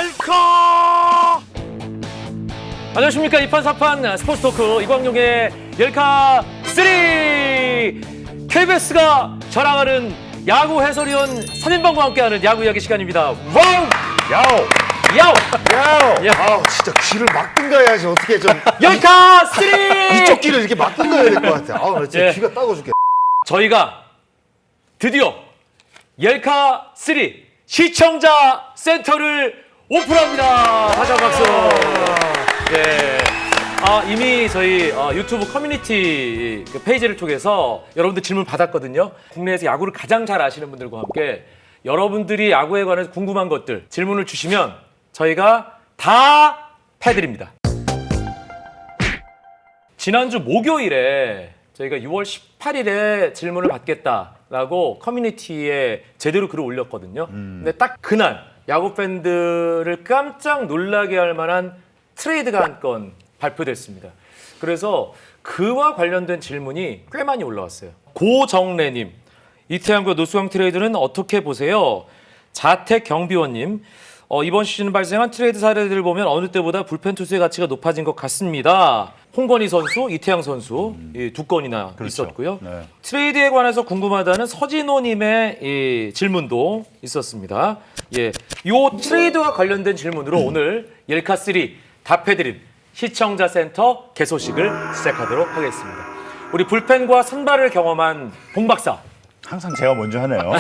열카! 안녕하십니까. 이판사판 스포츠 토크 이광용의 열카 3! KBS가 자랑하는 야구 해설위원 3인방과 함께하는 야구 이야기 시간입니다. 와우! 야오! 야우! 야오! 야. 아우 진짜 귀를 막든가 해야지 어떻게 좀 열카 3! 이쪽 귀를 이렇게 막든가 해야 될 것 같아. 아우 나 진짜 예. 귀가 따가워 죽겠네. 저희가 드디어 열카 3 시청자 센터를 오픈합니다. 다시 한번 박수. 예. 이미 저희 유튜브 커뮤니티 그 페이지를 통해서 여러분들 질문 받았거든요. 국내에서 야구를 가장 잘 아시는 분들과 함께 여러분들이 야구에 관해서 궁금한 것들 질문을 주시면 저희가 다 해드립니다. 지난주 목요일에 저희가 6월 18일에 질문을 받겠다라고 커뮤니티에 제대로 글을 올렸거든요. 근데 딱 그날 야구 팬들을 깜짝 놀라게 할 만한 트레이드가 한 건 발표됐습니다. 그래서 그와 관련된 질문이 꽤 많이 올라왔어요. 고정래님, 이태양과 노수강 트레이드는 어떻게 보세요? 자택 경비원님, 이번 시즌 발생한 트레이드 사례들을 보면 어느 때보다 불펜 투수의 가치가 높아진 것 같습니다. 홍건희 선수, 이태양 선수 이 두 건이나 그렇죠. 있었고요. 네. 트레이드에 관해서 궁금하다는 서진호님의 이 질문도 있었습니다. 예, 요 트레이드와 관련된 질문으로 오늘 열카3 답해드린 시청자 센터 개소식을 시작하도록 하겠습니다. 우리 불펜과 선발을 경험한 봉 박사. 항상 제가 먼저 하네요.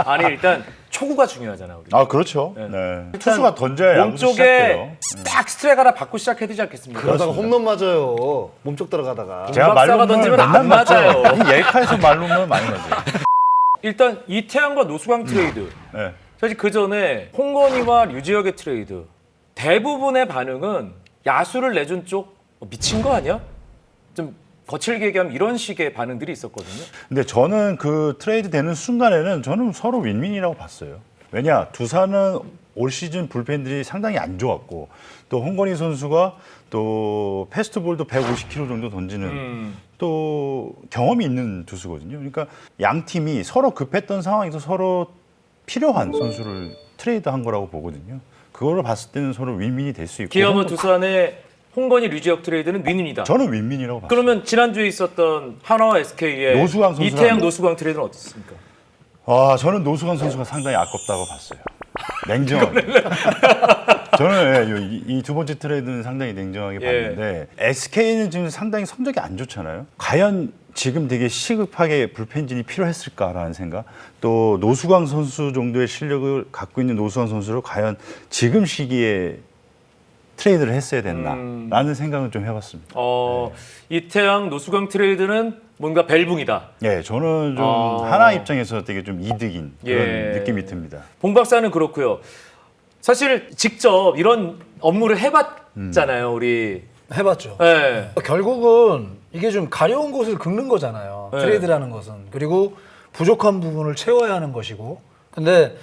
아니 일단 초구가 중요하잖아 우리. 아 그렇죠. 네. 네. 투수가 던져야 야구도 몸쪽에 시작돼요. 딱 스트라이크 하나 받고 시작해야 되지 않겠습니까? 그러다가 홈런 맞아요. 몸쪽 들어가다가. 제가 박사가 말로는 던지면 안 맨날 맞아요. 맞아요. 이 예카에서 말로는 많이 맞아요. 일단 이태양과 노수강 트레이드. 네. 사실 그 전에 홍건희와 류지혁의 트레이드 대부분의 반응은 야수를 내준 쪽 미친 거 아니야? 좀 거칠게 얘기하면 이런 식의 반응들이 있었거든요. 근데 저는 그 트레이드 되는 순간에는 저는 서로 윈윈이라고 봤어요. 왜냐 두산은 올 시즌 불펜들이 상당히 안 좋았고 또 홍건희 선수가 또 패스트볼도 150km 정도 던지는 또 경험이 있는 투수거든요. 그러니까 양 팀이 서로 급했던 상황에서 서로 필요한 선수를 트레이드한 거라고 보거든요. 그거를 봤을 때는 서로 윈윈이 될 수 있고. 기아와 두산의 홍건희 류지혁 트레이드는 윈입니다. 저는 윈윈이라고 봤어요. 그러면 지난주에 있었던 한화와 SK의 노수강 선수랑- 이태양 노수강 트레이드는 어떻습니까? 저는 노수관 선수가 상당히 아깝다고 봤어요. 냉정. 저는 이 두 번째 트레이드는 상당히 냉정하게 봤는데 SK는 지금 상당히 성적이 안 좋잖아요. 과연 지금 되게 시급하게 불펜진이 필요했을까라는 생각. 또 노수광 선수 정도의 실력을 갖고 있는 노수광 선수를 과연 지금 시기에 트레이드를 했어야 됐나라는 생각을 좀 해봤습니다. 이태양 노수강 트레이드는 뭔가 벨붕이다. 네, 저는 좀 하나 입장에서 되게 좀 이득인 그런 예. 느낌이 듭니다. 봉 박사는 그렇고요. 사실 직접 이런 업무를 해봤잖아요, 우리. 해봤죠. 네. 결국은 이게 좀 가려운 곳을 긁는 거잖아요. 네. 트레이드라는 것은. 그리고 부족한 부분을 채워야 하는 것이고. 근데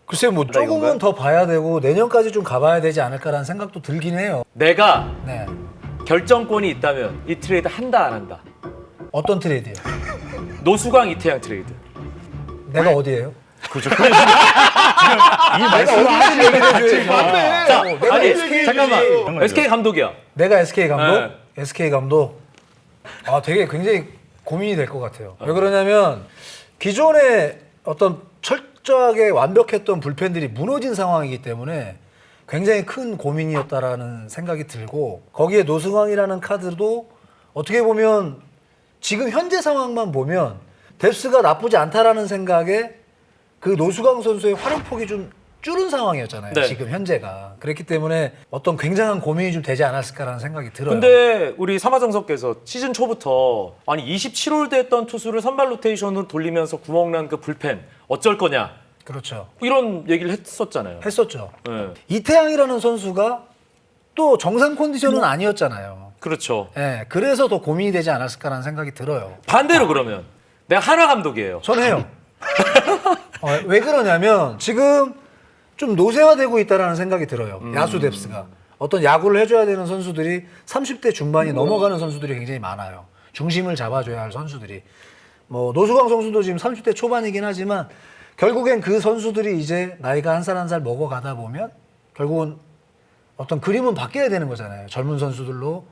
글쎄요, 뭐 조금은 더 봐야 되고 내년까지 좀 가봐야 되지 않을까라는 생각도 들긴 해요. 내가 네. 결정권이 있다면 이 트레이드 한다 안 한다. 어떤 트레이드요? 노수강 이태양 트레이드. 내가 어디예요? 그렇죠. 이 말씀을 얘기해줘야지. 자, 내가 아니 SK 잠깐만. SK 감독이야. 내가 SK 감독? 네. SK 감독. 되게 굉장히 고민이 될 것 같아요. 왜 그러냐면 기존에 어떤 철저하게 완벽했던 불펜들이 무너진 상황이기 때문에 굉장히 큰 고민이었다라는 생각이 들고 거기에 노승환이라는 카드도 어떻게 보면 지금 현재 상황만 보면 뎁스가 나쁘지 않다라는 생각에 그 노수광 선수의 활용폭이 좀 줄은 상황이었잖아요. 네. 지금 현재가. 그렇기 때문에 어떤 굉장한 고민이 좀 되지 않았을까라는 생각이 들어요. 근데 우리 삼화정석께서 시즌 초부터 아니 27홀 됐던 투수를 선발 로테이션으로 돌리면서 구멍난 그 불펜 어쩔 거냐 그렇죠. 이런 얘기를 했었잖아요. 했었죠. 네. 이태양이라는 선수가 또 정상 컨디션은 아니었잖아요. 그렇죠. 예, 그래서 더 고민이 되지 않았을까라는 생각이 들어요. 반대로 그러면 내가 한화 감독이에요. 전 해요. 왜 그러냐면 지금 좀 노쇠화되고 있다라는 생각이 들어요. 야수 뎁스가. 어떤 야구를 해줘야 되는 선수들이 30대 중반이 넘어가는 선수들이 굉장히 많아요. 중심을 잡아줘야 할 선수들이. 뭐 노수광 선수도 지금 30대 초반이긴 하지만 결국엔 그 선수들이 이제 나이가 한 살 한 살 먹어가다 보면 결국은 어떤 그림은 바뀌어야 되는 거잖아요. 젊은 선수들로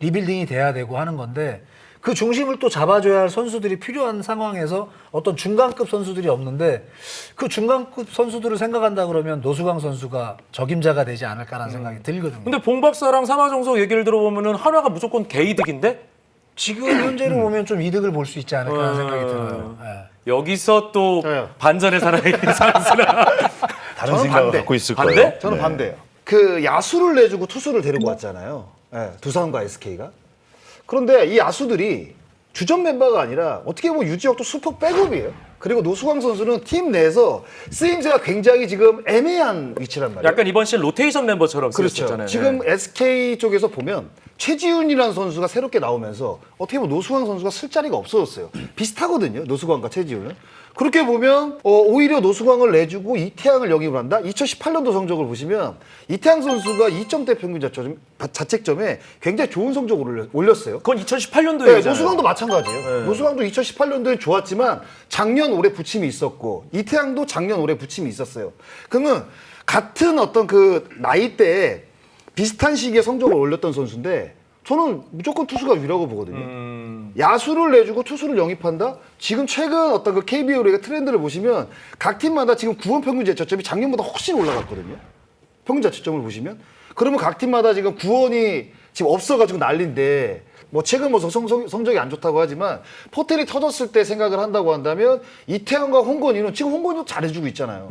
리빌딩이 돼야 되고 하는 건데 그 중심을 또 잡아줘야 할 선수들이 필요한 상황에서 어떤 중간급 선수들이 없는데 그 중간급 선수들을 생각한다 그러면 노수광 선수가 적임자가 되지 않을까라는 생각이 들거든요. 근데 봉 박사랑 사마정석 얘기를 들어보면은 한화가 무조건 개이득인데 지금 현재로 보면 좀 이득을 볼 수 있지 않을까라는 생각이 들어요. 예. 여기서 또 네. 반전에 살아있는 상수라. 다른 저는 생각을 반대. 갖고 있을 반대? 거예요. 저는 네. 반대예요. 그 야수를 내주고 투수를 데리고 왔잖아요. 예, 두산과 SK가. 그런데 이 야수들이 주전 멤버가 아니라 어떻게 보면 유지혁도 슈퍼 백업이에요. 그리고 노수광 선수는 팀 내에서 쓰임새가 굉장히 지금 애매한 위치란 말이에요. 약간 이번 시즌 로테이션 멤버처럼 그렇죠. 쓰였잖아요. 지금 SK 쪽에서 보면 최지훈이라는 선수가 새롭게 나오면서 어떻게 보면 노수광 선수가 쓸 자리가 없어졌어요. 비슷하거든요. 노수광과 최지훈은. 그렇게 보면 오히려 노수광을 내주고 이태양을 영입을 한다. 2018년도 성적을 보시면 이태양 선수가 2점대 평균 자책점에 굉장히 좋은 성적을 올렸어요. 그건 2018년도 네, 얘기잖아요. 노수광도 마찬가지예요. 노수광도 2018년도에 좋았지만 작년 올해 부침이 있었고 이태양도 작년 올해 부침이 있었어요. 그러면 같은 어떤 그 나이대에 비슷한 시기에 성적을 올렸던 선수인데 저는 무조건 투수가 위라고 보거든요. 야수를 내주고 투수를 영입한다? 지금 최근 어떤 그 KBO 리그 트렌드를 보시면 각 팀마다 지금 구원 평균 자책점이 작년보다 훨씬 올라갔거든요. 평균 자책점을 보시면. 그러면 각 팀마다 지금 구원이 지금 없어가지고 난리인데 뭐 최근 뭐 성적이 안 좋다고 하지만 포텐이 터졌을 때 생각을 한다고 한다면 이태양과 홍건희는 지금 홍건희도 잘해주고 있잖아요.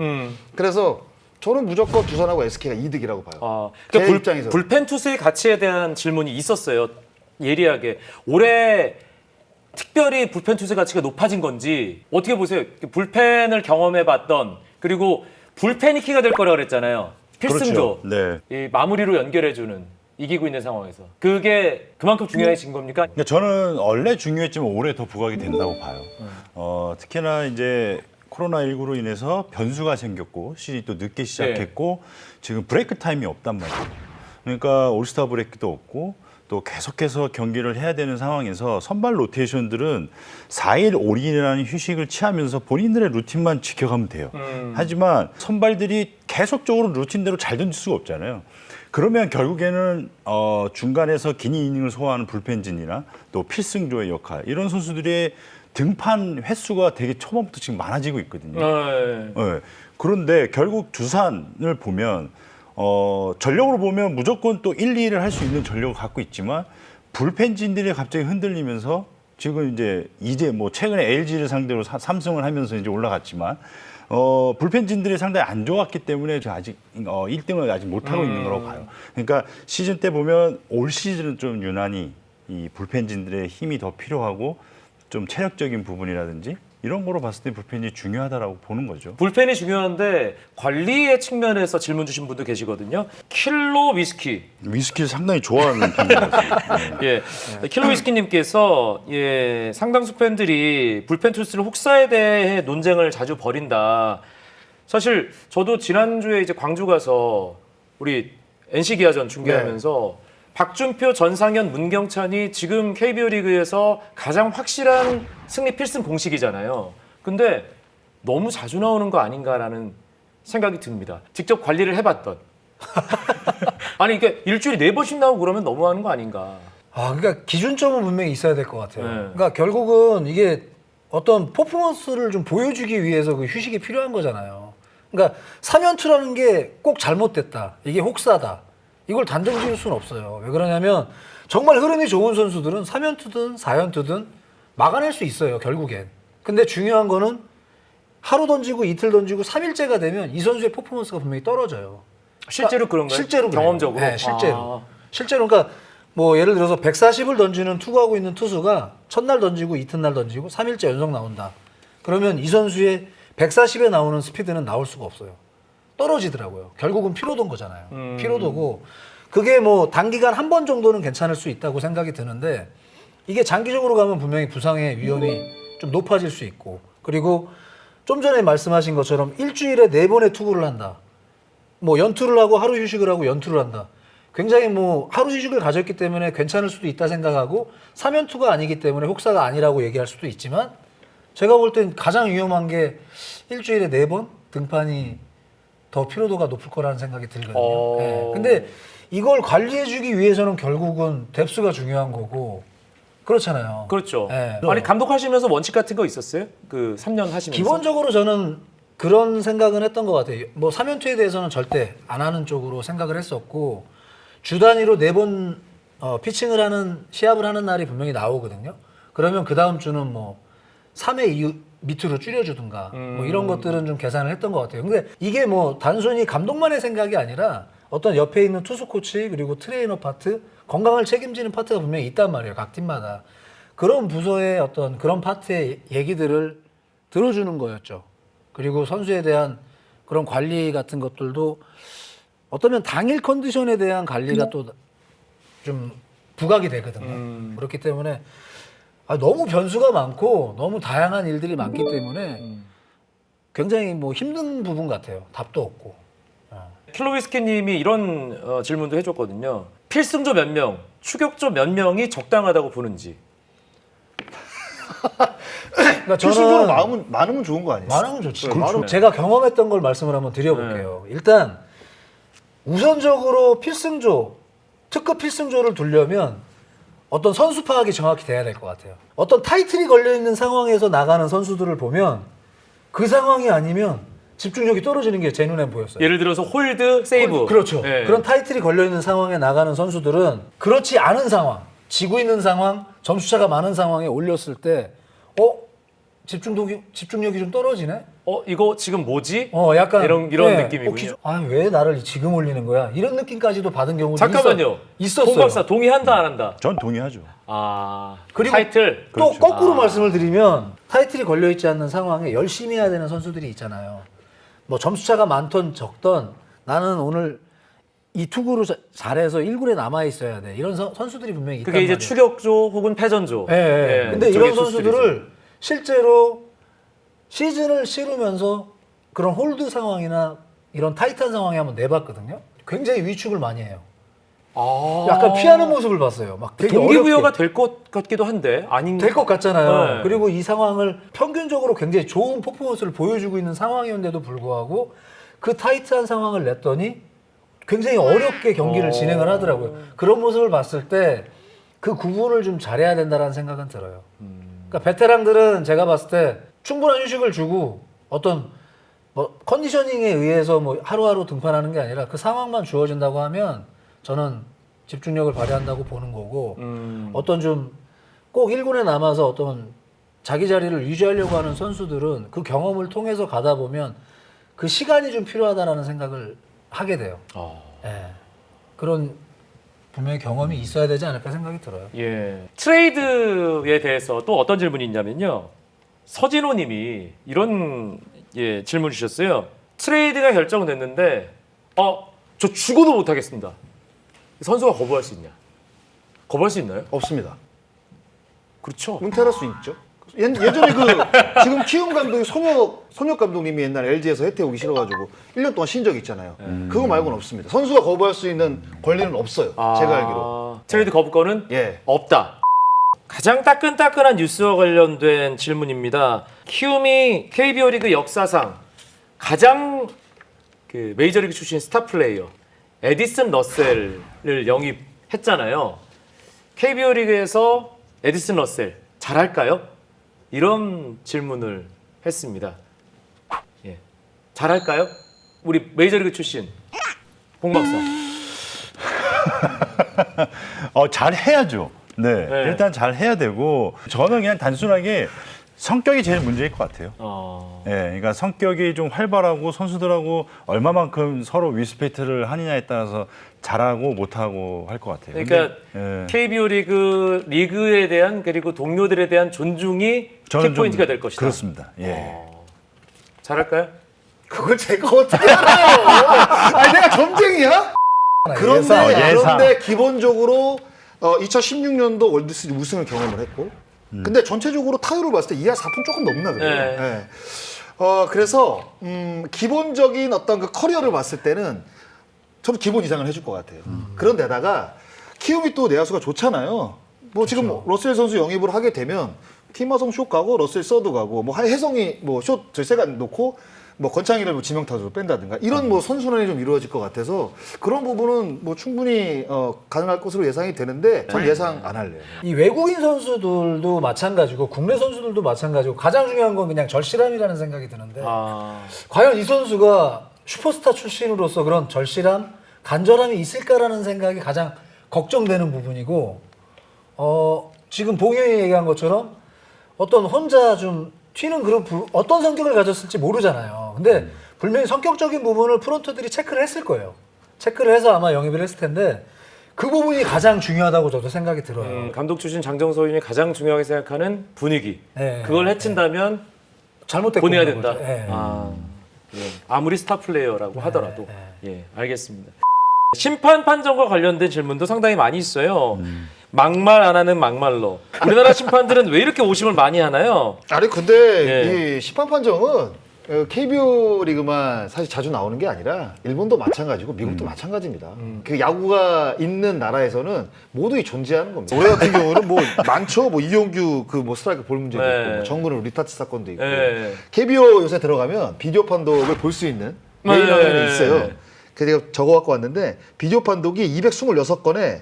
그래서 저는 무조건 두산하고 SK가 이득이라고 봐요. 아, 제 그러니까 입장에서. 불펜 투수의 가치에 대한 질문이 있었어요. 예리하게. 올해 특별히 불펜 투수의 가치가 높아진 건지 어떻게 보세요? 불펜을 경험해봤던 그리고 불펜이 키가 될 거라고 그랬잖아요. 필승조. 그렇죠. 네. 이 마무리로 연결해주는 이기고 있는 상황에서. 그게 그만큼 중요해진 겁니까? 그러니까 저는 원래 중요했지만 올해 더 부각이 된다고 봐요. 특히나 이제 코로나19로 인해서 변수가 생겼고 시즌이 또 늦게 시작했고 지금 브레이크 타임이 없단 말이에요. 그러니까 올스타 브레이크도 없고 또 계속해서 경기를 해야 되는 상황에서 선발 로테이션들은 4일 5일이라는 휴식을 취하면서 본인들의 루틴만 지켜가면 돼요. 하지만 선발들이 계속적으로 루틴대로 잘 던질 수가 없잖아요. 그러면 결국에는 중간에서 긴 이닝을 소화하는 불펜진이나 또 필승조의 역할 이런 선수들의 등판 횟수가 되게 초반부터 지금 많아지고 있거든요. 네. 네. 그런데 결국 두산을 보면 전력으로 보면 무조건 또 1, 2위를 할 수 있는 전력을 갖고 있지만 불펜진들이 갑자기 흔들리면서 지금 이제 뭐 최근에 LG를 상대로 3승을 하면서 이제 올라갔지만 불펜진들이 상당히 안 좋았기 때문에 아직 1등을 아직 못 하고 있는 거라고 봐요. 그러니까 시즌 때 보면 올 시즌은 좀 유난히 이 불펜진들의 힘이 더 필요하고 좀 체력적인 부분이라든지 이런 거로 봤을 때 불펜이 중요하다라고 보는 거죠. 불펜이 중요한데 관리의 측면에서 질문 주신 분도 계시거든요. 킬로 위스키. 위스키를 상당히 좋아하는 편이거든요. 예, 킬로 위스키님께서 상당수 팬들이 불펜 투수를 혹사에 대해 논쟁을 자주 벌인다. 사실 저도 지난주에 이제 광주 가서 우리 NC 기아전 중계하면서 박준표, 전상현, 문경찬이 지금 KBO 리그에서 가장 확실한 승리 필승 공식이잖아요. 근데 너무 자주 나오는 거 아닌가라는 생각이 듭니다. 직접 관리를 해봤던. 아니 이게 일주일에 4번씩 나오고 그러면 너무하는 거 아닌가. 그러니까 기준점은 분명히 있어야 될 것 같아요. 네. 그러니까 결국은 이게 어떤 퍼포먼스를 좀 보여주기 위해서 그 휴식이 필요한 거잖아요. 그러니까 3연투라는 게 꼭 잘못됐다. 이게 혹사다. 이걸 단정 지을 수는 없어요. 왜 그러냐면 정말 흐름이 좋은 선수들은 3연투든 4연투든 막아낼 수 있어요. 결국엔. 근데 중요한 거는 하루 던지고 이틀 던지고 3일째가 되면 이 선수의 퍼포먼스가 분명히 떨어져요. 실제로 그런가요? 실제로 그래요. 경험적으로? 네, 실제로. 아. 실제로 그러니까 뭐 예를 들어서 140을 던지는 투구하고 있는 투수가 첫날 던지고 이튿날 던지고 3일째 연속 나온다. 그러면 이 선수의 140에 나오는 스피드는 나올 수가 없어요. 떨어지더라고요. 결국은 피로도인 거잖아요. 피로도고 그게 뭐 단기간 한 번 정도는 괜찮을 수 있다고 생각이 드는데 이게 장기적으로 가면 분명히 부상의 위험이 좀 높아질 수 있고 그리고 좀 전에 말씀하신 것처럼 일주일에 4번의 투구를 한다. 뭐 연투를 하고 하루 휴식을 하고 연투를 한다. 굉장히 뭐 하루 휴식을 가졌기 때문에 괜찮을 수도 있다 생각하고 3연투가 아니기 때문에 혹사가 아니라고 얘기할 수도 있지만 제가 볼 땐 가장 위험한 게 일주일에 4번 등판이 더 피로도가 높을 거라는 생각이 들거든요. 예. 근데 이걸 관리해주기 위해서는 결국은 뎁스가 중요한 거고 그렇잖아요. 그렇죠. 예. 아니 감독하시면서 원칙 같은 거 있었어요? 그 3년 하시면서. 기본적으로 저는 그런 생각은 했던 것 같아요. 뭐 3연투에 대해서는 절대 안 하는 쪽으로 생각을 했었고 주 단위로 4번 피칭을 하는 시합을 하는 날이 분명히 나오거든요. 그러면 그 다음 주는 뭐 3회 이후 밑으로 줄여주든가 뭐 이런 것들은 좀 계산을 했던 것 같아요. 근데 이게 뭐 단순히 감독만의 생각이 아니라 어떤 옆에 있는 투수 코치 그리고 트레이너 파트 건강을 책임지는 파트가 분명히 있단 말이에요. 각 팀마다. 그런 부서의 어떤 그런 파트의 얘기들을 들어주는 거였죠. 그리고 선수에 대한 그런 관리 같은 것들도 어쩌면 당일 컨디션에 대한 관리가 또 좀 부각이 되거든요. 그렇기 때문에 너무 변수가 많고 너무 다양한 일들이 많기 때문에 굉장히 뭐 힘든 부분 같아요. 답도 없고. 킬로위스키님이 이런 질문도 해줬거든요. 필승조 몇 명, 추격조 몇 명이 적당하다고 보는지. 그러니까 필승조로 많으면 좋은 거 아니에요? 많으면 좋지. 네, 많으면- 제가 경험했던 걸 말씀을 한번 드려볼게요. 일단 우선적으로 필승조, 특급 필승조를 두려면 어떤 선수 파악이 정확히 돼야 될 것 같아요. 어떤 타이틀이 걸려있는 상황에서 나가는 선수들을 보면 그 상황이 아니면 집중력이 떨어지는 게 제 눈엔 보였어요. 예를 들어서 홀드, 세이브. 그렇죠. 예. 그런 타이틀이 걸려있는 상황에 나가는 선수들은 그렇지 않은 상황, 지고 있는 상황, 점수차가 많은 상황에 올렸을 때 집중력이 좀 떨어지네? 이거 지금 뭐지? 약간 이런 네. 느낌이군요. 왜 나를 지금 올리는 거야? 이런 느낌까지도 받은 경우도 잠깐만요. 있었어요. 동 박사 동의한다 안 한다? 전 동의하죠. 그리고 타이틀. 또 그렇죠. 거꾸로 말씀을 드리면 타이틀이 걸려 있지 않는 상황에 열심히 해야 되는 선수들이 있잖아요. 뭐 점수차가 많던 적던 나는 오늘 이 투구로 잘해서 1군에 남아 있어야 돼. 이런 선수들이 분명히 있단 그게 이제 말이에요. 추격조 혹은 패전조. 예, 예. 근데 그쪽의 이런 선수들을 투수들이죠. 실제로 시즌을 치르면서 그런 홀드 상황이나 이런 타이트한 상황에 한번 내봤거든요. 굉장히 위축을 많이 해요. 약간 피하는 모습을 봤어요. 막 되게 동기부여가 될 것 같기도 한데 아닌 될 것 같잖아요. 네. 그리고 이 상황을 평균적으로 굉장히 좋은 퍼포먼스를 보여주고 있는 상황이었는데도 불구하고 그 타이트한 상황을 냈더니 굉장히 어렵게 경기를 진행을 하더라고요. 그런 모습을 봤을 때 그 구분을 좀 잘해야 된다는 생각은 들어요. 그러니까 베테랑들은 제가 봤을 때 충분한 휴식을 주고 어떤 뭐 컨디셔닝에 의해서 뭐 하루하루 등판하는 게 아니라 그 상황만 주어진다고 하면 저는 집중력을 발휘한다고 보는 거고 어떤 좀 꼭 1군에 남아서 어떤 자기 자리를 유지하려고 하는 선수들은 그 경험을 통해서 가다 보면 그 시간이 좀 필요하다라는 생각을 하게 돼요. 예. 그런 분명히 경험이 있어야 되지 않을까 생각이 들어요. 예. 트레이드에 대해서 또 어떤 질문이 있냐면요. 서진호 님이 이런 질문 주셨어요. 트레이드가 결정됐는데 저 죽어도 못 하겠습니다. 선수가 거부할 수 있냐? 거부할 수 있나요? 없습니다. 그렇죠. 은퇴할 수 있죠. 예전에 지금 키움 감독이 손혁 감독님이 옛날 LG에서 혜태 오기 싫어가지고 1년 동안 쉰 적이 있잖아요. 그거 말고는 없습니다. 선수가 거부할 수 있는 권리는 없어요. 제가 알기로. 트레이드 거부권은 예. 없다. 가장 따끈따끈한 뉴스와 관련된 질문입니다. 키움이 KBO 리그 역사상 가장 그 메이저리그 출신 스타 플레이어 에디슨 러셀을 영입했잖아요. KBO 리그에서 에디슨 러셀 잘할까요? 이런 질문을 했습니다. 예. 잘할까요? 우리 메이저리그 출신 봉 박사. 잘 해야죠. 네. 네. 일단 잘 해야 되고 저는 그냥 단순하게 성격이 제일 문제일 것 같아요. 예, 그러니까 성격이 좀 활발하고 선수들하고 얼마만큼 서로 리스펙트를 하느냐에 따라서 잘하고 못하고 할 것 같아요. 그러니까 근데, KBO 리그에 대한 그리고 동료들에 대한 존중이 저는 키포인트가 좀 될 것이다. 그렇습니다. 예. 잘할까요? 그걸 제가 어떻게 알아요? 아니 내가 점쟁이야? 그런데 기본적으로 2016년도 월드시리즈 우승을 경험을 했고 근데 전체적으로 타율을 봤을 때 2할 4푼 조금 넘나 그래요. 네. 네. 그래서 기본적인 어떤 그 커리어를 봤을 때는 저는 기본 이상을 해줄 것 같아요. 그런데다가 키움이 또 내야수가 좋잖아요. 뭐 지금 러셀 선수 영입을 하게 되면 팀화성 숏 가고 러셀 서드 가고 뭐 혜성이 뭐 숏 절세가 놓고 뭐 건창이를 뭐 지명타주로 뺀다든가 이런 뭐 선순환이 좀 이루어질 것 같아서 그런 부분은 뭐 충분히 가능할 것으로 예상이 되는데 전 예상 안 할래요. 이 외국인 선수들도 마찬가지고 국내 선수들도 마찬가지고 가장 중요한 건 그냥 절실함이라는 생각이 드는데 과연 이 선수가 슈퍼스타 출신으로서 그런 절실함, 간절함이 있을까라는 생각이 가장 걱정되는 부분이고 지금 봉현이 얘기한 것처럼 어떤 혼자 좀 튀는 그런 어떤 성격을 가졌을지 모르잖아요. 근데 분명히 성격적인 부분을 프론트들이 체크를 했을 거예요. 체크를 해서 아마 영입을 했을 텐데 그 부분이 가장 중요하다고 저도 생각이 들어요. 감독 출신 장정서윤이 가장 중요하게 생각하는 분위기. 네. 그걸 해친다면 잘못됐고 보내야 된다. 거죠. 네. 예. 아무리 스타 플레이어라고 하더라도. 예, 알겠습니다. 심판 판정과 관련된 질문도 상당히 많이 있어요. 막말 안 하는 막말로. 우리나라 심판들은 왜 이렇게 오심을 많이 하나요? 아니 근데 이 심판 판정은 KBO 리그만 사실 자주 나오는 게 아니라 일본도 마찬가지고 미국도 마찬가지입니다. 그 야구가 있는 나라에서는 모두 존재하는 겁니다. 올해 같은 경우는 뭐 많죠. 뭐 이용규 그 뭐 스트라이크 볼 문제도 네. 있고 뭐 정근우 리타치 사건도 있고 네. KBO 요새 들어가면 비디오 판독을 볼 수 있는 메인 화면이 있어요. 그래서 제가 적어갖고 왔는데 비디오 판독이 226건에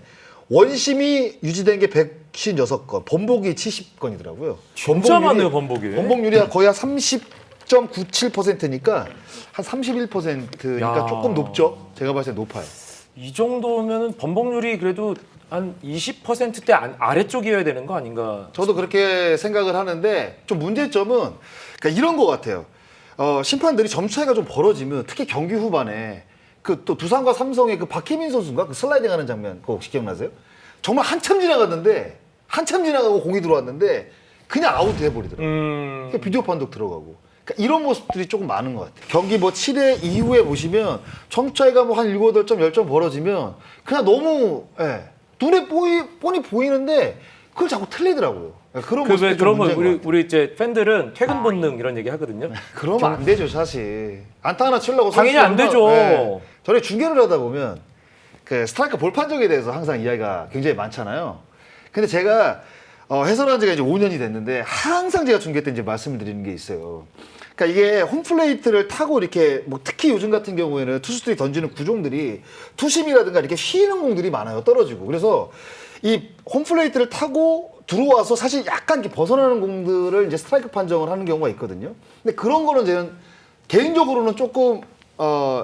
원심이 유지된 게 156건, 번복이 70건이더라고요. 진짜 많네요, 번복이. 번복률이 거의 한 30.97%니까 한 31%니까 야. 조금 높죠. 제가 봤을 때 높아요. 이 정도면은 번복률이 그래도 한 20%대 아래쪽이어야 되는 거 아닌가? 저도 그렇게 생각을 하는데 좀 문제점은 그러니까 이런 것 같아요. 심판들이 점수 차이가 좀 벌어지면 특히 경기 후반에 그 또 두산과 삼성의 그 박혜민 선수인가 그 슬라이딩하는 장면 그거 혹시 기억나세요? 정말 한참 지나갔는데 한참 지나가고 공이 들어왔는데 그냥 아웃 해버리더라고요. 그러니까 비디오 판독 들어가고. 그러니까 이런 모습들이 조금 많은 것 같아요. 경기 뭐 7회 이후에 보시면 점수 차이가 뭐 한 7, 8점, 10점 벌어지면 그냥 너무 눈에 뻔히 보이는데 그걸 자꾸 틀리더라고요. 그러니까 그런 모습이 그런 거 문제인 것 같아요. 우리 이제 팬들은 퇴근 본능 이런 얘기 하거든요. 그러면 안 되죠, 사실. 안타 하나 치려고 당연히 안 되죠. 저희 중계를 하다 보면 그 스트라이크 볼 판정에 대해서 항상 이야기가 굉장히 많잖아요. 근데 제가 해설한 지가 이제 5년이 됐는데 항상 제가 중계 때 이제 말씀을 드리는 게 있어요. 그러니까 이게 홈플레이트를 타고 이렇게 뭐 특히 요즘 같은 경우에는 투수들이 던지는 구종들이 투심이라든가 이렇게 휘는 공들이 많아요, 떨어지고. 그래서 이 홈플레이트를 타고 들어와서 사실 약간 이렇게 벗어나는 공들을 이제 스트라이크 판정을 하는 경우가 있거든요. 근데 그런 거는 저는 개인적으로는 조금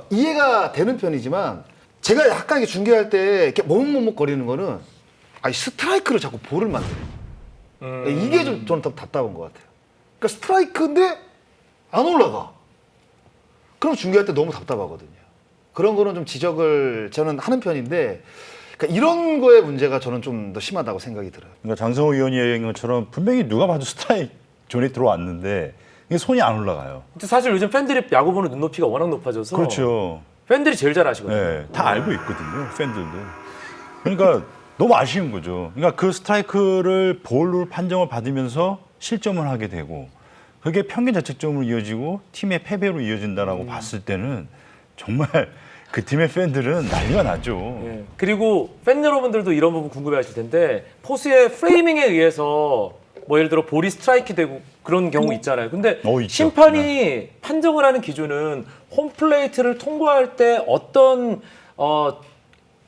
이해가 되는 편이지만 제가 약간 이렇게 중계할 때 이렇게 머뭇머뭇거리는 거는 아니 스트라이크를 자꾸 볼을 만드는 이게 좀 저는 답답한 것 같아요. 그러니까 스트라이크인데 안 올라가. 그럼 중계할 때 너무 답답하거든요. 그런 거는 좀 지적을 저는 하는 편인데 그러니까 이런 거의 문제가 저는 좀 더 심하다고 생각이 들어요. 그러니까 장성호 의원이 얘기한 것처럼 분명히 누가 봐도 스트라이크 존에 들어왔는데 이게 손이 안 올라가요. 근데 사실 요즘 팬들이 야구 보는 눈높이가 워낙 높아져서 그렇죠. 팬들이 제일 잘 아시거든요. 네, 다 알고 있거든요, 팬들도. 그러니까 너무 아쉬운 거죠. 그러니까 그 스트라이크를 볼로 판정을 받으면서 실점을 하게 되고 그게 평균 자책점으로 이어지고 팀의 패배로 이어진다라고 봤을 때는 정말 그 팀의 팬들은 난리가 나죠. 예. 그리고 팬 여러분들도 이런 부분 궁금해하실 텐데 포수의 프레이밍에 의해서 뭐 예를 들어 볼이 스트라이크 되고 그런 경우 있잖아요. 근데 있죠. 심판이 판정을 하는 기준은 홈플레이트를 통과할 때 어떤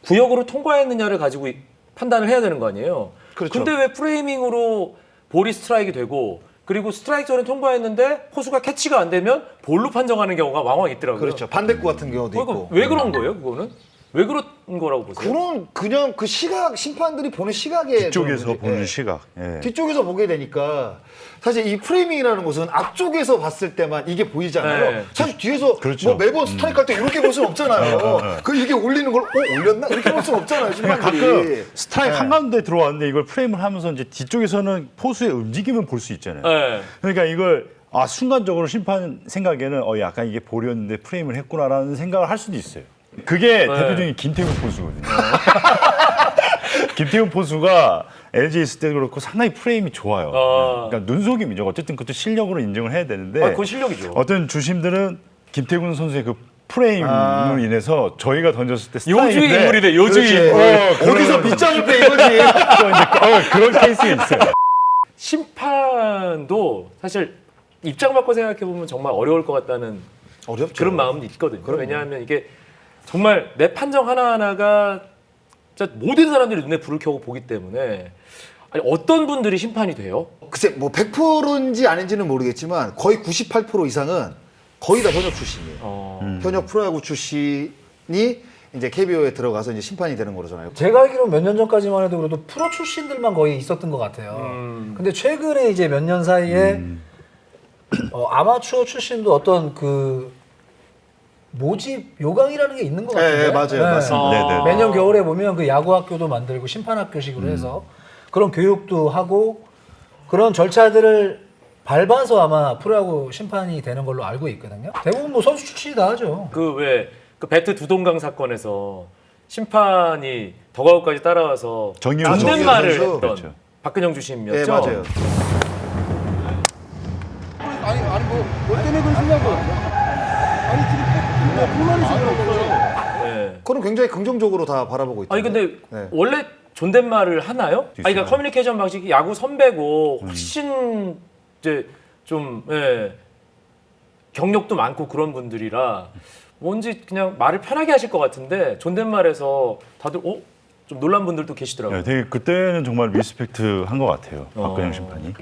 구역으로 통과했느냐를 가지고 판단을 해야 되는 거 아니에요. 그렇죠. 근데 왜 프레이밍으로 볼이 스트라이크 되고 그리고 스트라이크 존에 통과했는데 포수가 캐치가 안 되면 볼로 판정하는 경우가 왕왕 있더라고요. 그렇죠. 반대구 같은 경우도 그거 있고. 왜 그런 거예요? 그거는 왜 그런 거라고 보세요? 그냥 그 시각 심판들이 보는 시각에 뒤쪽에서 좀 문제- 보는 예. 시각. 예. 뒤쪽에서 보게 되니까 사실 이 프레이밍이라는 것은 앞쪽에서 봤을 때만 이게 보이잖아요. 네. 사실 뒤에서 그렇죠. 뭐 매번 스트라이크 할 때 이렇게 볼 수는 없잖아요. 그 이게 올리는 걸 올렸나 이렇게 볼 수는 없잖아요. 심판들이. 가끔 스트라이크 네. 한가운데 들어왔는데 이걸 프레임을 하면서 이제 뒤쪽에서는 포수의 움직임을 볼 수 있잖아요. 네. 그러니까 이걸 순간적으로 심판 생각에는 약간 이게 볼이었는데 프레임을 했구나라는 생각을 할 수도 있어요. 그게 대표적인 김태훈 포수거든요. 김태훈 포수가 LG 있을 때도 그렇고 상당히 프레임이 좋아요. 그러니까 눈속임이죠. 어쨌든 그것도 실력으로 인정을 해야 되는데 그건 실력이죠. 어떤 주심들은 김태훈 선수의 그 프레임으로 인해서 저희가 던졌을 때 스트라이크인데 요주의 인물이래. 요주의 인물. 어디서 빗장을 빼 이거지. 그런 케이스가 있어요. 심판 심판도 사실 입장 바꿔 생각해 보면 정말 어려울 것 같다는 어렵죠. 그런 마음도 있거든요. 그럼요. 왜냐하면 이게 정말 내 판정 하나하나가 진짜 모든 사람들이 눈에 불을 켜고 보기 때문에 아니, 어떤 분들이 심판이 돼요? 글쎄 뭐 100%인지 아닌지는 모르겠지만 거의 98% 이상은 거의 다 현역 출신이에요. 현역 프로야구 출신이 이제 KBO에 들어가서 이제 심판이 되는 거잖아요. 제가 알기로 몇 년 전까지만 해도 그래도 프로 출신들만 거의 있었던 것 같아요. 근데 최근에 이제 몇 년 사이에 아마추어 출신도 어떤 그 모집 요강이라는 게 있는 것 같은데. 네, 맞아요. 맞습니다. 네네. 매년 겨울에 보면 그 야구 학교도 만들고 심판 학교식으로 해서 그런 교육도 하고 그런 절차들을 밟아서 아마 프로야구 심판이 되는 걸로 알고 있거든요. 대부분 뭐 선수 출신이 다 하죠. 그 왜 그 배트 두동강 사건에서 심판이 더가웃까지 따라와서 정의용 존댓말을 선수. 했던 그렇죠. 박근영 주심이었죠. 네, 맞아요. 네. 그건 굉장히 긍정적으로 다 바라보고 있다. 아니 근데 네. 원래 존댓말을 하나요? 아니 그러니까 커뮤니케이션 방식이 야구 선배고 훨씬 이제 좀 경력도 많고 그런 분들이라 뭔지 그냥 말을 편하게 하실 것 같은데 존댓말에서 다들 좀 놀란 분들도 계시더라고요. 네, 되게 그때는 정말 리스펙트 한 것 같아요. 박근영 심판이.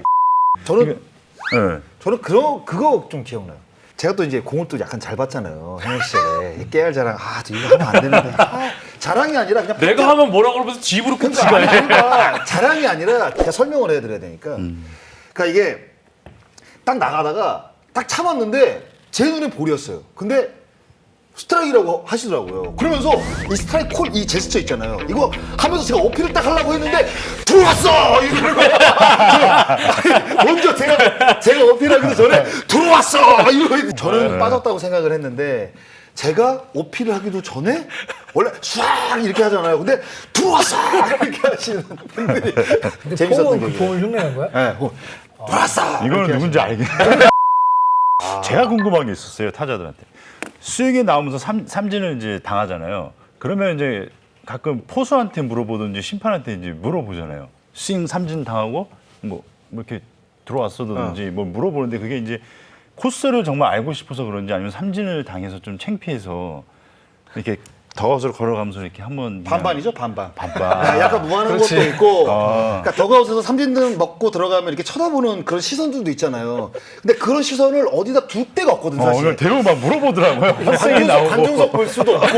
저는 그거 좀 기억나요. 제가 또 이제 공을 또 약간 잘 봤잖아요. 현역 시절에 깨알 자랑. 저 이거 하면 안 되는데. 자랑이 아니라 그냥 내가 하면 뭐라고 그러면서 집으로 그러니까 끈다. 그러니까 자랑이 아니라 제가 설명을 해드려야 되니까. 그러니까 이게 딱 나가다가 딱 참았는데 제 눈에 볼이었어요. 근데 스트라이크라고 하시더라고요. 그러면서 이 스트라이크 콜 이 제스처 있잖아요. 이거 하면서 제가 어필을 딱 하려고 했는데 들어왔어 이러는 거야. 먼저 제가 어필하기 전에 들어왔어 이러고 저는 빠졌다고 생각을 했는데 제가 어필을 하기도 전에 원래 唰 이렇게 하잖아요. 근데 들어왔어 이렇게 하시는 분들이 재밌었던 그 거예요. 폼을 흉내낸 거야? 네, 들어왔어. 이거는 누군지 알겠네. 제가 궁금한 게 있었어요, 타자들한테. 스윙에 나오면서 삼진을 이제 당하잖아요. 그러면 이제 가끔 포수한테 물어보든지 심판한테 이제 물어보잖아요. 스윙 삼진 당하고 뭐 이렇게 들어왔어든지 뭐 물어보는데 그게 이제 코스를 정말 알고 싶어서 그런지 아니면 삼진을 당해서 좀 창피해서 이렇게 더가웃으로 걸어가면서 이렇게 한번 반반이죠, 반반. 반반. 네, 약간 무한한 그렇지. 것도 있고, 그러니까 더가웃에서 삼진등 먹고 들어가면 이렇게 쳐다보는 그런 시선들도 있잖아요. 근데 그런 시선을 어디다 둘 데가 없거든, 사실. 오늘 대부분 막 물어보더라고요. 스윙이 나오고. 관중석 볼 수도 없고.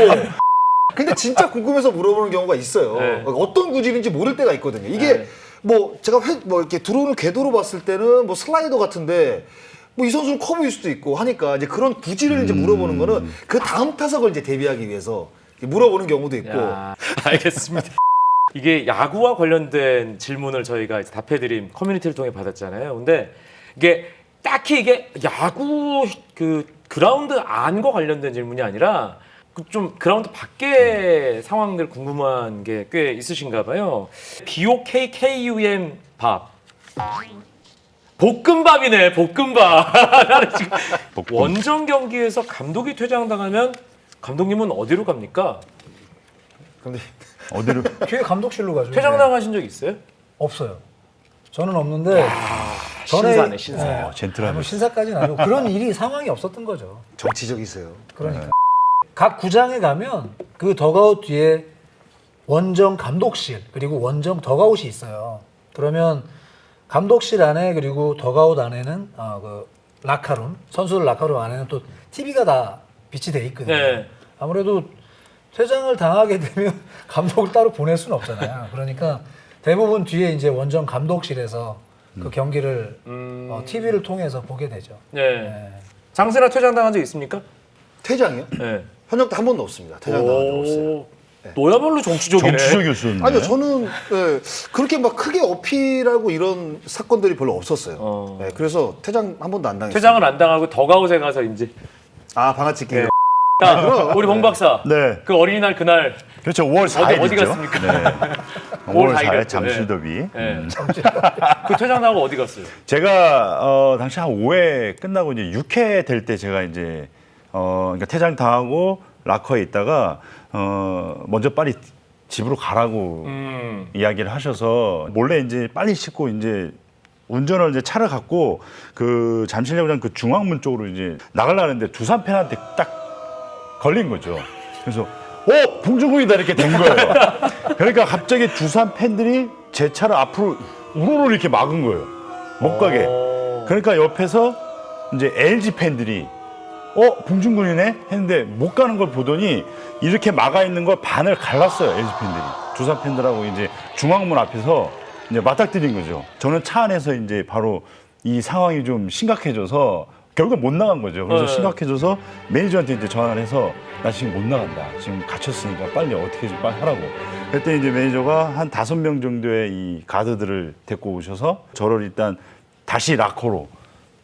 근데 진짜 궁금해서 물어보는 경우가 있어요. 네. 어떤 구질인지 모를 때가 있거든요. 이게 네. 뭐 제가 뭐 이렇게 들어오는 궤도로 봤을 때는 뭐 슬라이더 같은데 뭐 이 선수는 커브일 수도 있고 하니까 이제 그런 구질을 이제 물어보는 거는 그 다음 타석을 이제 대비하기 위해서 물어보는 경우도 있고. 야, 알겠습니다. 이게 야구와 관련된 질문을 저희가 이제 답해드린 커뮤니티를 통해 받았잖아요. 근데 이게 딱히 이게 야구 그 그라운드 안과 관련된 질문이 아니라 좀 그라운드 밖의 상황들 궁금한 게 꽤 있으신가 봐요. BOKKUM 밥. 볶음밥이네, 볶음밥. 나는 지금 볶음. 원정 경기에서 감독이 퇴장당하면 감독님은 어디로 갑니까? 근데 어디로? 뒤에 감독실로 가죠. 퇴장당하신 적 있어요? 없어요. 저는 없는데 신사네, 신사. 네. 젠틀하네. 뭐 신사까지는 아니고 그런 일이 상황이 없었던 거죠. 정치적이세요. 그러니까 각 구장에 가면 그 더가웃 뒤에 원정 감독실 그리고 원정 더가웃이 있어요. 그러면 감독실 안에 그리고 더가웃 안에는 그 라카룸 선수들 라카룸 안에는 또 TV가 다 비치돼 있거든요. 네. 아무래도 퇴장을 당하게 되면 감독을 따로 보낼 수는 없잖아요. 그러니까 대부분 뒤에 이제 원정 감독실에서 그 경기를 TV를 통해서 보게 되죠. 네. 네. 장세나 퇴장당한 적 있습니까? 퇴장이요? 네. 현역 때 한 번도 없습니다. 퇴장당한 적 없어요. 너야말로 정치적이네. 정치적이었었네. 아니요, 저는 그렇게 막 크게 어필하고 이런 사건들이 별로 없었어요. 네, 그래서 퇴장 한 번도 안 당했어요. 퇴장을 안 당하고 더가웃에 가서 이제 방아찍기. 네. 자, 우리 봉 박사. 네. 그 어린이날 그날 그렇죠. 5월 4일이죠. 어디 갔습니까? 네. 5월 5월 4일 4일 잠실 더비. 네. 그 퇴장 당하고 어디 갔어요? 제가 당시 한 5회 끝나고 이제 6회 될 때 제가 이제 그러니까 퇴장 당하고 락커에 있다가 먼저 빨리 집으로 가라고 이야기를 하셔서 몰래 이제 빨리 씻고 이제 운전을 이제 차를 갖고 그 잠실야구장 그 중앙문 쪽으로 이제 나가려는데 두산 팬한테 딱 걸린 거죠. 그래서 봉준군이다 이렇게 된 거예요. 그러니까 갑자기 두산 팬들이 제 차를 앞으로 우르르 이렇게 막은 거예요. 못 가게. 그러니까 옆에서 이제 LG 팬들이 봉준군이네 했는데 못 가는 걸 보더니 이렇게 막아 있는 걸 반을 갈랐어요. LG 팬들이. 두산 팬들하고 이제 중앙문 앞에서 이제 맞닥뜨린 거죠. 저는 차 안에서 이제 바로 이 상황이 좀 심각해져서 결국 못 나간 거죠. 그래서 네. 심각해져서 매니저한테 이제 전화를 해서 나 지금 못 나간다. 지금 갇혔으니까 빨리 어떻게 좀 빨리 하라고. 그때 이제 매니저가 한 5명 정도의 이 가드들을 데리고 오셔서 저를 일단 다시 락커로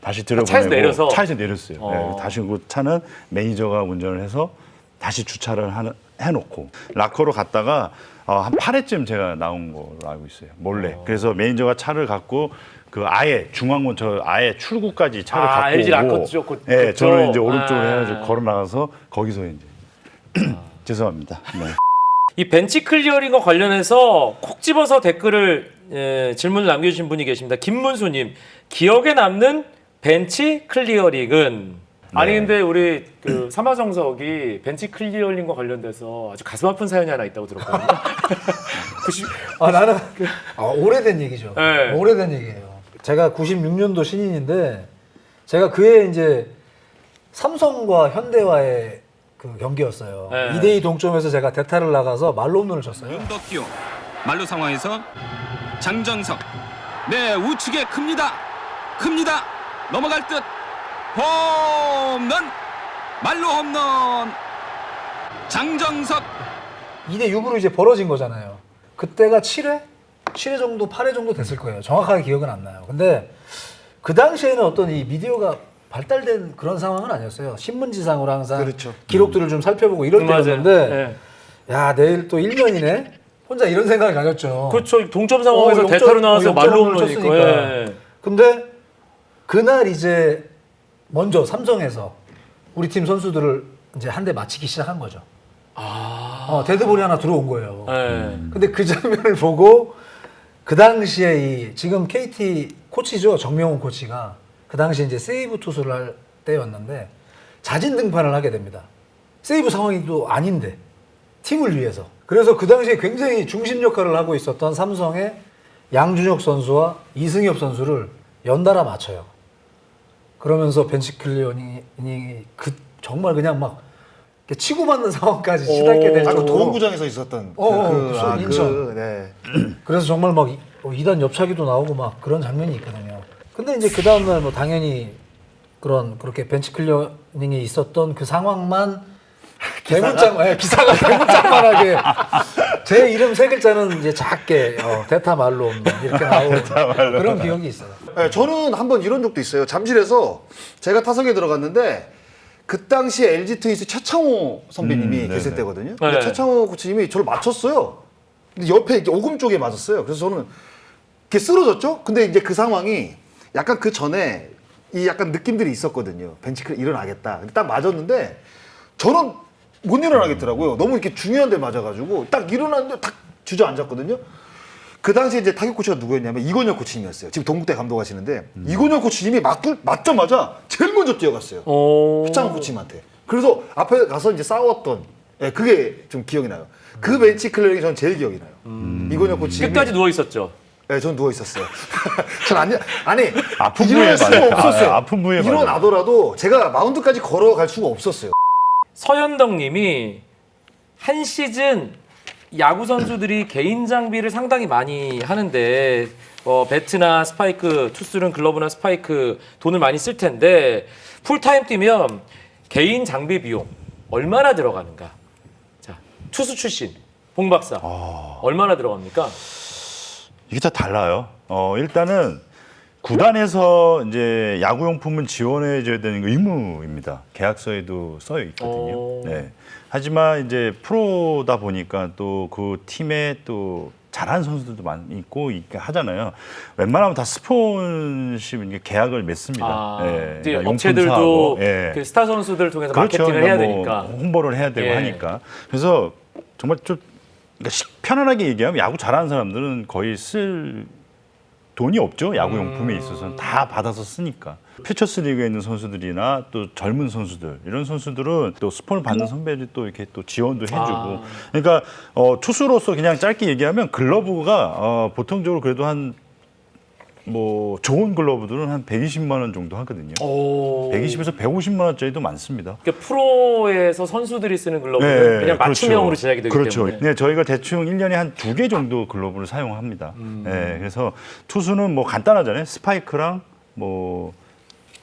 다시 들여보내고 차에서 내려서? 차에서 내렸어요. 네, 다시 그 차는 매니저가 운전을 해서 다시 주차를 해놓고 락커로 갔다가 한 8회쯤 제가 나온 걸로 알고 있어요. 몰래. 그래서 매니저가 차를 갖고 그 아예 중앙문 저 아예 출구까지 차를 갖고 LG 락커 오고 쪽 네, 저는 이제 그쪽. 오른쪽으로 해가지고 걸어 나가서 거기서 이제 죄송합니다. 네. 이 벤치 클리어링과 관련해서 콕 집어서 댓글을 질문을 남겨주신 분이 계십니다. 김문수님, 기억에 남는 벤치 클리어링은 아니 근데 우리 그 삼화정석이 벤치 클리어링과 관련돼서 아주 가슴 아픈 사연이 하나 있다고 들었거든요. 90... 나는 오래된 얘기죠. 네. 오래된 얘기예요. 제가 96년도 신인인데 제가 그해 이제 삼성과 현대와의 그 경기였어요. 네. 2대2 동점에서 제가 대타를 나가서 말로 홈런을 쳤어요. 윤덕규 말로 상황에서 장정석 우측에 큽니다 넘어갈 듯 홈런 말로 홈런 장정석 2대6으로 이제 벌어진 거잖아요. 그때가 7회? 7회 정도, 8회 정도 됐을 거예요. 정확하게 기억은 안 나요. 근데 그 당시에는 어떤 이 미디어가 발달된 그런 상황은 아니었어요. 신문지상으로 항상 그렇죠. 기록들을 좀 살펴보고 이럴 맞아요. 때였는데 네. 야, 내일 또 1년이네? 혼자 이런 생각을 가졌죠. 그렇죠. 동점 상황에서 역전- 대타로 나와서 말로 역전홈런을 홈런이니까. 쳤으니까. 예. 근데 그날 이제 먼저 삼성에서 우리 팀 선수들을 이제 한 대 맞히기 시작한 거죠. 데드볼이 하나 들어온 거예요. 예. 근데 그 장면을 보고 그 당시에 이 지금 KT 코치죠, 정명훈 코치가 그 당시에 이제 세이브 투수를 할 때였는데 자진 등판을 하게 됩니다. 세이브 상황이 또 아닌데 팀을 위해서. 그래서 그 당시에 굉장히 중심 역할을 하고 있었던 삼성의 양준혁 선수와 이승엽 선수를 연달아 맞춰요. 그러면서 벤치 클리어닝이 정말 그냥 막 이렇게 치고받는 상황까지 치닫게 될 그 정도로. 도원구장에서 있었던 인천. 네. 그래서 정말 막 2단 옆차기도 나오고 막 그런 장면이 있거든요. 근데 이제 그 다음날 뭐 당연히 그렇게 벤치 클리어닝이 있었던 그 상황만 기사가 대문짝만하게 제 이름 3글자는 이제 작게 대타 말로 이렇게 나오는 그런 기억이 있어요. 네, 저는 한번 이런 적도 있어요. 잠실에서 제가 타석에 들어갔는데 그 당시에 LG 트윈스 최창호 선배님이 계실 때거든요. 근데 네. 최창호 코치님이 저를 맞췄어요. 근데 옆에 이렇게 오금 쪽에 맞았어요. 그래서 저는 이렇게 쓰러졌죠. 근데 이제 그 상황이 약간 그 전에 이 약간 느낌들이 있었거든요. 벤치클 일어나겠다. 딱 맞았는데 저는 못 일어나겠더라고요. 너무 이렇게 중요한 데 맞아가지고 딱 일어났는데 딱 주저앉았거든요. 그 당시에 이제 타격 코치가 누구였냐면 이건혁 코치님이었어요. 지금 동국대 감독하시는데 이건혁 코치님이 맞자마자 제일 먼저 뛰어갔어요. 최창호 코치님한테. 그래서 앞에 가서 이제 싸웠던 그게 좀 기억이 나요. 그 벤치 클리어링이 저는 제일 기억이 나요. 이건혁 코치님이 끝까지 누워 있었죠. 네, 전 누워 있었어요. 전 아니 아픈 일어날 부위에 수가 맞아요. 없었어요. 아픈 부위에 맞아요. 일어나더라도 제가 마운드까지 걸어갈 수가 없었어요. 서현덕님이 한 시즌 야구 선수들이 개인 장비를 상당히 많이 하는데 배트나 스파이크, 투수는 글러브나 스파이크 돈을 많이 쓸 텐데 풀타임 뛰면 개인 장비 비용 얼마나 들어가는가? 자, 투수 출신 봉 박사 얼마나 들어갑니까? 이게 다 달라요. 일단은 구단에서 이제 야구용품은 지원해줘야 되는 거 의무입니다. 계약서에도 써 있거든요. 네. 하지만 이제 프로다 보니까 또 그 팀에 또 잘하는 선수들도 많이 있고 이렇게 하잖아요. 웬만하면 다 스폰십 계약을 맺습니다. 이제 그러니까 업체들도 용품 사하고, 예. 그 스타 선수들을 통해서 그렇죠. 마케팅을 해야 그러니까 뭐 되니까. 홍보를 해야 되고 예. 하니까. 그래서 정말 좀 그러니까 편안하게 얘기하면 야구 잘하는 사람들은 거의 쓸 돈이 없죠. 야구 용품에 있어서는 다 받아서 쓰니까. 퓨처스 리그에 있는 선수들이나 또 젊은 선수들 이런 선수들은 또 스폰을 받는 선배들이 또 이렇게 또 지원도 해주고. 그러니까 투수로서 그냥 짧게 얘기하면 글러브가 보통적으로 그래도 한 뭐 좋은 글러브들은 한 120만 원 정도 하거든요. 120에서 150만 원짜리도 많습니다. 그러니까 프로에서 선수들이 쓰는 글러브는 그냥 맞춤형으로 제작이 되기 그렇죠. 때문에. 네, 저희가 대충 1년에 한 2개 정도 글러브를 사용합니다. 네, 그래서 투수는 뭐 간단하잖아요. 스파이크랑 뭐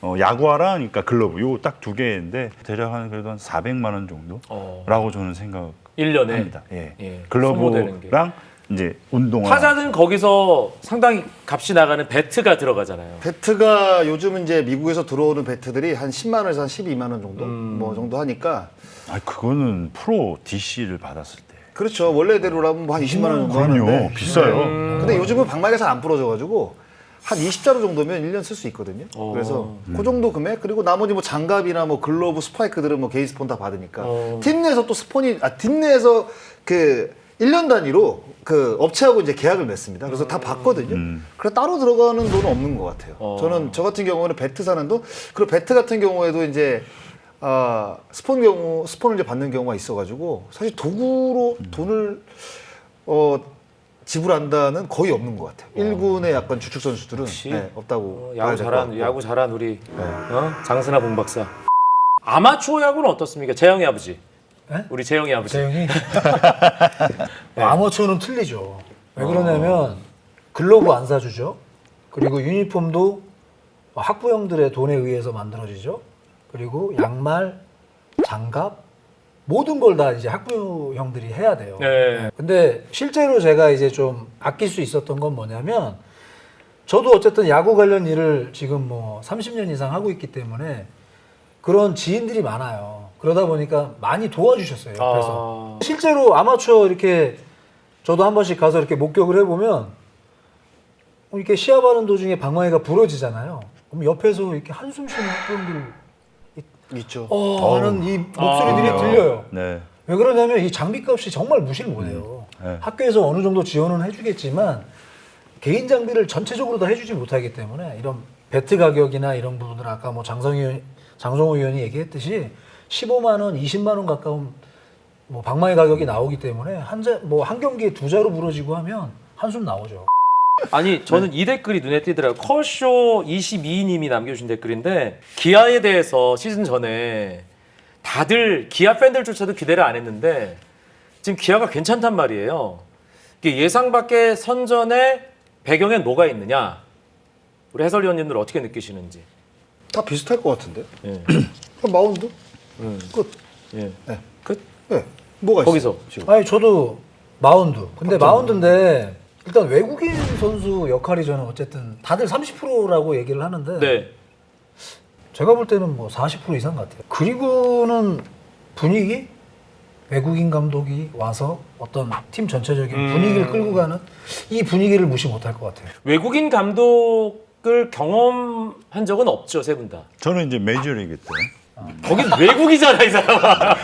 야구화랑 그러니까 글러브 요 딱 2개인데 대략 한 그래도 한 400만 원 정도라고 저는 생각합니다. 1년에. 예. 예, 글러브랑 이제 운동화. 타자는 거기서 상당히 값이 나가는 배트가 들어가잖아요. 배트가 요즘 이제 미국에서 들어오는 배트들이 한 10만 원에서 한 12만 원 정도 뭐 정도 하니까 아, 그거는 프로 DC를 받았을 때. 그렇죠. 원래대로라면 뭐 한 20만 원 정도 하는데 그럼요. 비싸요. 근데 요즘은 방망이가 잘 안 부러져가지고 한 20자루 정도면 1년 쓸 수 있거든요. 그래서 그 정도 금액 그리고 나머지 뭐 장갑이나 뭐 글러브 스파이크들은 뭐 개인 스폰 다 받으니까 팀 내에서 또 스폰이 팀 내에서 그 1년 단위로 그 업체하고 이제 계약을 맺습니다. 그래서 다 받거든요. 그래서 따로 들어가는 돈은 없는 것 같아요. 저는 저 같은 경우는 배트 사는 돈 그리고 배트 같은 경우에도 이제 스폰을 이제 받는 경우가 있어가지고 사실 도구로 돈을 지불한다는 거의 없는 것 같아요. 1군의 약간 주축 선수들은 네, 없다고. 야구 잘한 우리 장순아 본 박사. 아마추어 야구는 어떻습니까? 재영이 아버지. 네? 우리 재영이 아버지. 재영이 아마추어는 틀리죠. 왜 그러냐면 글러브 안 사주죠. 그리고 유니폼도 학부형들의 돈에 의해서 만들어지죠. 그리고 양말, 장갑 모든 걸 다 이제 학부형들이 해야 돼요. 네. 근데 실제로 제가 이제 좀 아낄 수 있었던 건 뭐냐면 저도 어쨌든 야구 관련 일을 지금 뭐 30년 이상 하고 있기 때문에 그런 지인들이 많아요. 그러다 보니까 많이 도와주셨어요. 옆에서. 실제로 아마추어 이렇게 저도 한 번씩 가서 이렇게 목격을 해보면 이렇게 시합하는 도중에 방망이가 부러지잖아요. 그럼 옆에서 이렇게 한숨 쉬는 학부형들 있죠. 하는 이 목소리들이 들려요. 네. 왜 그러냐면 이 장비값이 정말 무시를 못해요. 네. 학교에서 어느 정도 지원은 해주겠지만 개인 장비를 전체적으로 다 해주지 못하기 때문에 이런 배트 가격이나 이런 부분들 아까 뭐 장성호 의원이 얘기했듯이 15만 원, 20만 원 가까운 뭐 방망이 가격이 나오기 때문에 한 경기에 2자루 부러지고 하면 한숨 나오죠. 아니 저는 이 댓글이 눈에 띄더라고요. 컬쇼 22님이 남겨주신 댓글인데 기아에 대해서 시즌 전에 다들 기아 팬들조차도 기대를 안 했는데 지금 기아가 괜찮단 말이에요. 예상 밖의 선전의 배경엔 뭐가 있느냐? 우리 해설위원님들 어떻게 느끼시는지. 다 비슷할 것 같은데. 예. 마운드 끝. 예. 네. 끝. 네. 뭐가 거기서. 있어요, 지금? 아니 저도 마운드. 근데 마운드인데 일단 외국인 선수 역할이 저는 어쨌든 다들 30%라고 얘기를 하는데 네. 제가 볼 때는 뭐 40% 이상 같아요. 그리고는 분위기? 외국인 감독이 와서 어떤 팀 전체적인 분위기를 끌고 가는 이 분위기를 무시 못할 것 같아요. 외국인 감독을 경험한 적은 없죠, 세 분 다. 저는 이제 메이저리그 때. 거긴 외국이잖아, 이 사람아.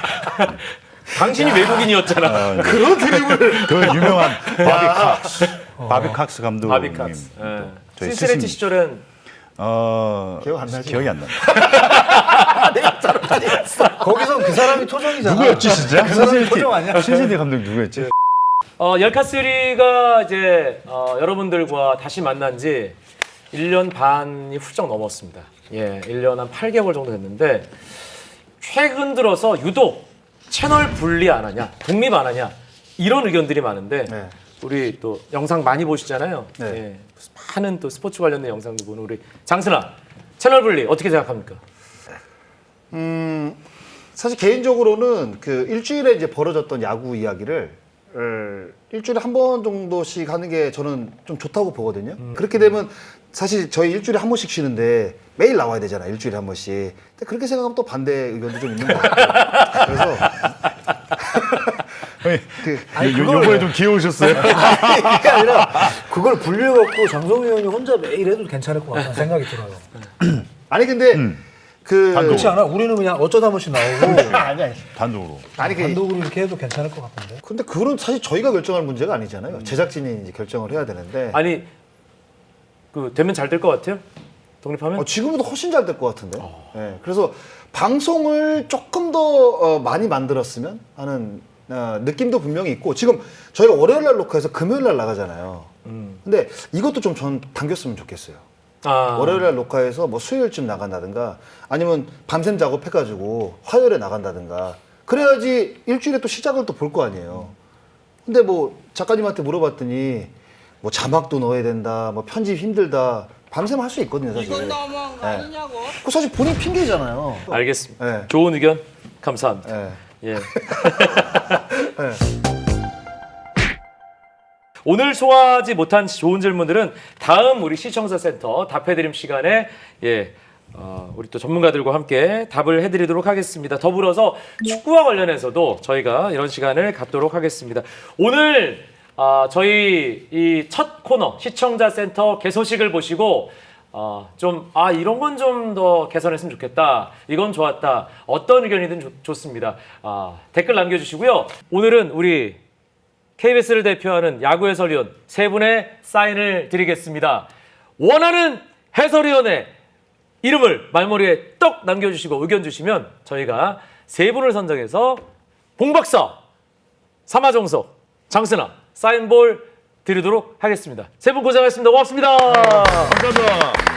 당신이 외국인이었잖아. 그런 드립을. 그 유명한 바비 칵스 감독님. 바비 칵스. 저희 신시내티 스승님. 시절은 기억 안 나지? 기억이 안 납니다. 거기서 그 사람이 토종이잖아. 누구였지 진짜? 그 사람이 토종 아니야? 신시티 감독 누구였지? 열카스리가 이제 여러분들과 다시 만난 지 1년 반이 훌쩍 넘었습니다. 예, 1년 한 8개월 정도 됐는데 최근 들어서 유독 채널 분리 안 하냐, 독립 안 하냐 이런 의견들이 많은데 네. 우리 또 영상 많이 보시잖아요. 네. 예, 많은 또 스포츠 관련된 영상도 보는 우리 장순아 채널 분리 어떻게 생각합니까? 사실 개인적으로는 그 일주일에 이제 벌어졌던 야구 이야기를 일주일에 한 번 정도씩 하는 게 저는 좀 좋다고 보거든요. 그렇게 되면 사실 저희 일주일에 한 번씩 쉬는데 매일 나와야 되잖아. 일주일에 한 번씩. 근데 그렇게 생각하면 또 반대 의견도 좀 있는 것 같아요. 그래서 요번에 좀 귀여우셨어요? 그게 아니라 그걸 분류해갖고 장성우 의원이 혼자 매일 해도 괜찮을 것 같다는 생각이 들어요. 아니 근데 그 단독. 그렇지 않아? 우리는 그냥 어쩌다 한 번씩 나오고 단독으로. 아니 그 단독으로 이렇게 해도 괜찮을 것 같은데. 근데 그건 사실 저희가 결정할 문제가 아니잖아요. 제작진이 이제 결정을 해야 되는데. 아니 되면 잘 될 것 같아요. 독립하면? 지금보다 훨씬 잘 될 것 같은데. 예, 그래서 방송을 조금 더 많이 만들었으면 하는 느낌도 분명히 있고, 지금 저희가 월요일 날 녹화해서 금요일 날 나가잖아요. 근데 이것도 좀 전 당겼으면 좋겠어요. 아, 월요일 날 녹화해서 뭐 수요일쯤 나간다든가, 아니면 밤샘 작업해가지고 화요일에 나간다든가, 그래야지 일주일에 또 시작을 또 볼 거 아니에요. 근데 뭐 작가님한테 물어봤더니 뭐 자막도 넣어야 된다, 뭐 편집 힘들다, 밤샘 할 수 있거든요, 사실. 이건 너무한 거 아니냐고. 그 사실 본인 핑계잖아요. 알겠습니다. 네. 좋은 의견 감사합니다. 예. 예. 예. 오늘 소화하지 못한 좋은 질문들은 다음 우리 시청자 센터 답해드림 시간에 우리 또 전문가들과 함께 답을 해드리도록 하겠습니다. 더불어서 축구와 관련해서도 저희가 이런 시간을 갖도록 하겠습니다. 오늘 저희 이 첫 코너 시청자 센터 개소식을 보시고 이런 건 좀 더 개선했으면 좋겠다. 이건 좋았다. 어떤 의견이든 좋습니다. 댓글 남겨주시고요. 오늘은 우리 KBS를 대표하는 야구 해설위원 세 분의 사인을 드리겠습니다. 원하는 해설위원의 이름을 말머리에 떡 남겨주시고 의견 주시면 저희가 세 분을 선정해서 봉박사, 삼하정석, 장승아 사인볼 드리도록 하겠습니다. 세 분 고생하셨습니다. 고맙습니다. 감사합니다.